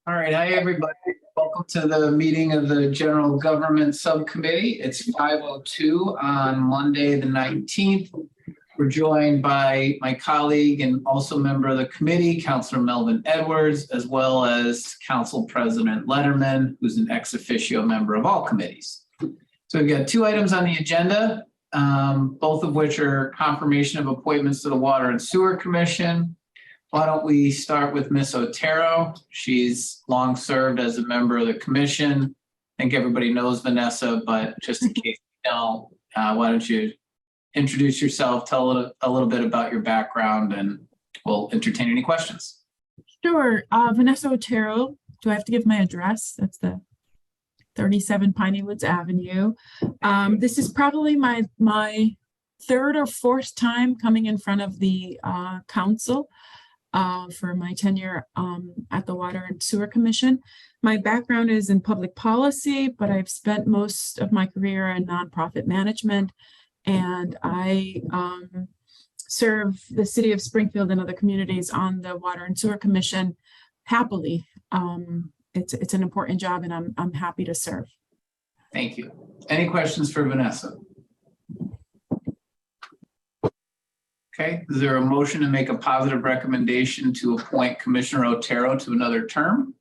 All right, hi everybody. Welcome to the meeting of the General Government Subcommittee. It's 5:02 on Monday, the 19th. We're joined by my colleague and also member of the committee, Councilor Melvin Edwards, as well as Council President Letterman, who's an ex officio member of all committees. So we've got two items on the agenda, both of which are confirmation of appointments to the Water and Sewer Commission. Why don't we start with Ms. Otero? She's long served as a member of the commission. I think everybody knows Vanessa, but just in case you don't, why don't you introduce yourself, tell a little bit about your background, and we'll entertain any questions. Sure. Vanessa Otero. Do I have to give my address? That's the 37 Piney Woods Avenue. This is probably my third or fourth time coming in front of the council for my tenure at the Water and Sewer Commission. My background is in public policy, but I've spent most of my career in nonprofit management, and I serve the city of Springfield and other communities on the Water and Sewer Commission happily. It's an important job, and I'm happy to serve. Thank you. Any questions for Vanessa? Okay, is there a motion to make a positive recommendation to appoint Commissioner Otero to another term?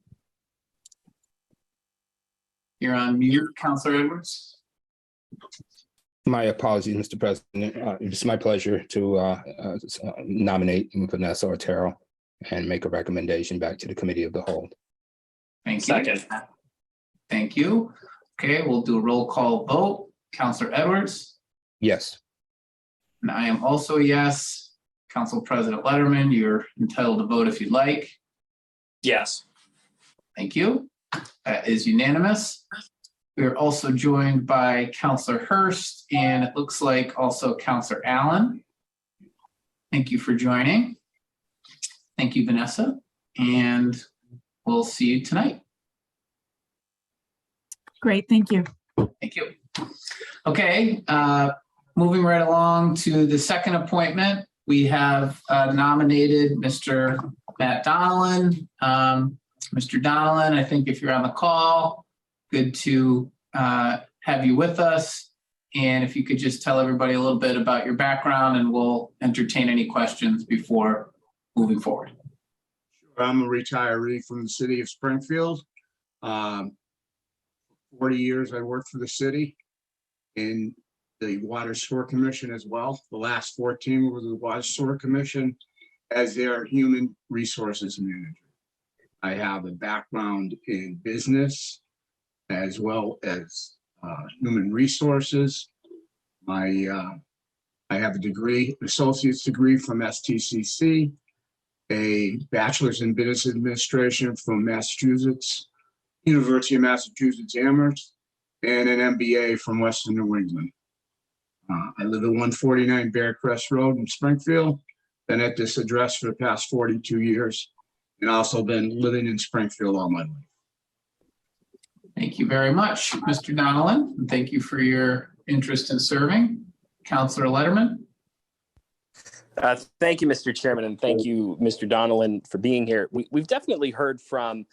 You're on mute, Councilor Edwards. My apologies, Mr. President. It's my pleasure to nominate Vanessa Otero and make a recommendation back to the Committee of the Whole. Thank you. Second. Thank you. Okay, we'll do a roll call vote. Councilor Edwards? Yes. And I am also a yes. Council President Letterman, you're entitled to vote if you'd like. Yes. Thank you. That is unanimous. We are also joined by Councilor Hurst, and it looks like also Councilor Allen. Thank you for joining. Thank you, Vanessa. And we'll see you tonight. Great, thank you. Thank you. Okay. Moving right along to the second appointment, we have nominated Mr. Matt Donnellan. Mr. Donnellan, I think if you're on the call, good to have you with us. And if you could just tell everybody a little bit about your background, and we'll entertain any questions before moving forward. Sure. I'm a retiree from the city of Springfield. 40 years I worked for the city in the Water Sewer Commission as well. The last 14 were the Water Sewer Commission as their human resources manager. I have a background in business as well as human resources. I have a degree, associate's degree from STCC, a bachelor's in business administration from Massachusetts, University of Massachusetts Amherst, and an MBA from Western New England. I live at 149 Bear Crest Road in Springfield. Been at this address for the past 42 years, and also been living in Springfield all my life. Thank you very much, Mr. Donnellan. And thank you for your interest in serving. Councilor Letterman. Thank you, Mr. Chairman, and thank you, Mr. Donnellan, for being here. We've definitely heard from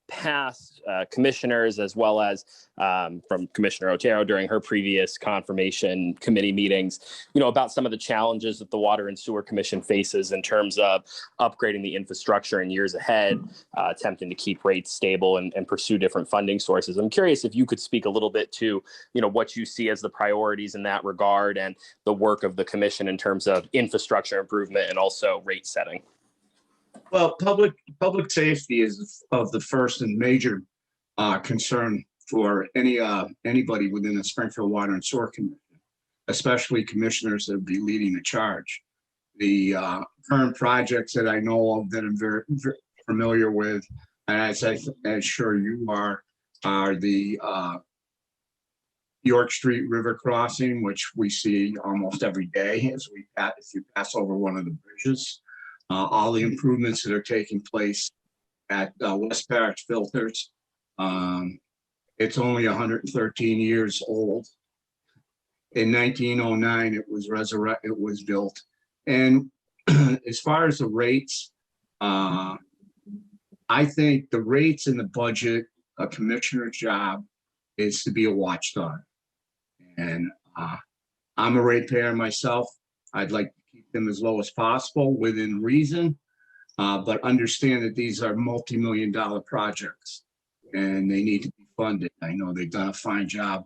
past commissioners, as well as from Commissioner Otero during her previous confirmation committee meetings, about some of the challenges that the Water and Sewer Commission faces in terms of upgrading the infrastructure in years ahead, attempting to keep rates stable and pursue different funding sources. I'm curious if you could speak a little bit to, what you see as the priorities in that regard and the work of the commission in terms of infrastructure improvement and also rate setting. Well, public safety is of the first and major concern for anybody within the Springfield Water and Sewer Commission, especially commissioners that would be leading the charge. The current projects that I know of that I'm very familiar with, and as sure you are the York Street River crossing, which we see almost every day if you pass over one of the bridges. All the improvements that are taking place at West Parish Filters. It's only 113 years old. In 1909, it was built. And as far as the rates, I I think the rates in the budget, a commissioner's job is to be a watchdog. And I'm a ratepayer myself. I'd like to keep them as low as possible within reason, but understand that these are multi-million-dollar projects and they need to be funded. I know they've done a fine job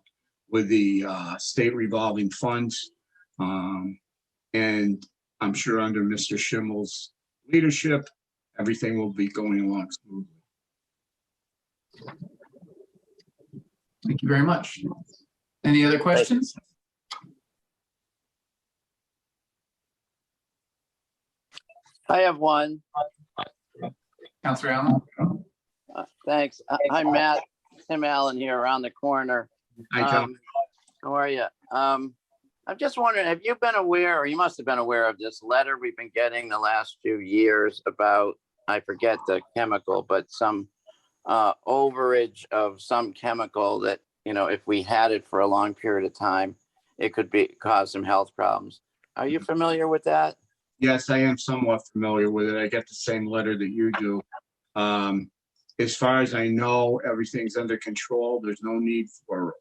with the state revolving funds. And I'm sure under Mr. Schimmel's leadership, everything will be going along smoothly. Thank you very much. Any other questions? I have one. Councilor Allen? Thanks. I'm Matt, Tim Allen here around the corner. Hi, Tom. How are you? I'm just wondering, have you been aware, or you must have been aware of this letter we've been getting the last few years about, I forget the chemical, but some overage of some chemical that, you know, if we had it for a long period of time, it could cause some health problems. Are you familiar with that? Yes, I am somewhat familiar with it. I get the same letter that you do. As far as I know, everything's under control. There's no need for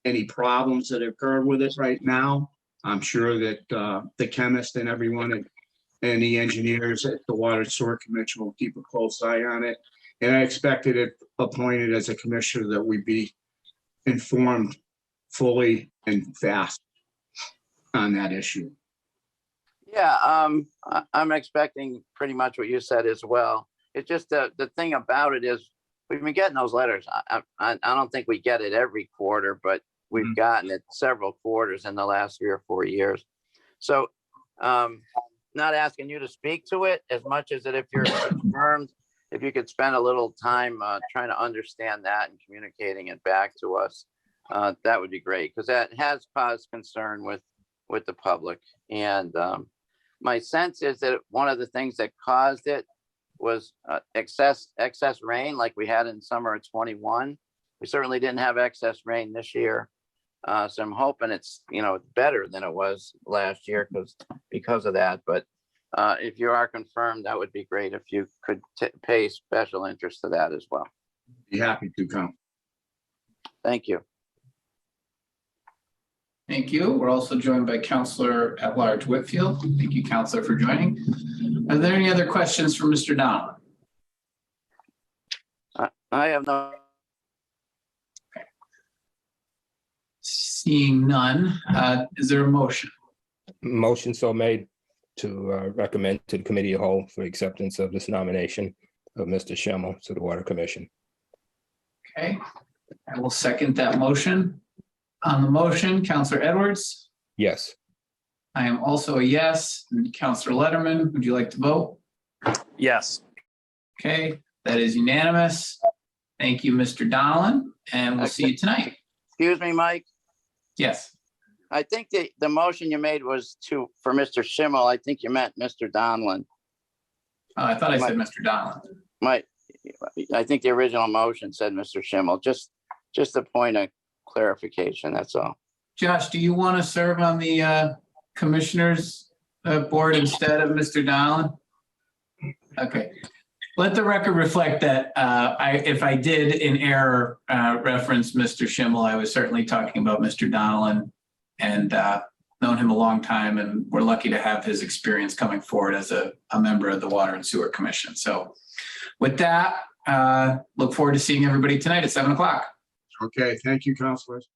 any problems that occur with it right now. I'm sure that the chemist and everyone and the engineers at the Water and Sewer Commission will keep a close eye on it. And I expected it appointed as a commissioner that we'd be informed fully and fast on that issue. Yeah, I'm expecting pretty much what you said as well. It's just the thing about it is we've been getting those letters. I don't think we get it every quarter, but we've gotten it several quarters in the last 3 or 4 years. So not asking you to speak to it as much as that if you're confirmed, if you could spend a little time trying to understand that and communicating it back to us, that would be great, because that has caused concern with the public. And my sense is that one of the things that caused it was excess rain like we had in summer of 21. We certainly didn't have excess rain this year. So I'm hoping it's, you know, better than it was last year because of that. But if you are confirmed, that would be great if you could pay special interest to that as well. Be happy to come. Thank you. Thank you. We're also joined by Councilor at Large Whitfield. Thank you, Councilor, for joining. Are there any other questions for Mr. Donald? I have no. Seeing none, is there a motion? Motion so made to recommend to the committee of whole for acceptance of this nomination of Mr. Schimmel to the Water Commission. Okay, I will second that motion. On the motion, Councilor Edwards? Yes. I am also a yes. And Councilor Letterman, would you like to vote? Yes. Okay, that is unanimous. Thank you, Mr. Donlin, and we'll see you tonight. Excuse me, Mike. Yes. I think the motion you made was for Mr. Schimmel. I think you meant Mr. Donlin. I thought I said Mr. Donlin. I think the original motion said Mr. Schimmel. Just a point of clarification, that's all. Josh, do you want to serve on the commissioners board instead of Mr. Donlin? Okay. Let the record reflect that if I did in error reference Mr. Schimmel, I was certainly talking about Mr. Donlin, and known him a long time, and we're lucky to have his experience coming forward as a member of the Water and Sewer Commission. So with that, look forward to seeing everybody tonight at 7 o'clock. Okay, thank you, councilors.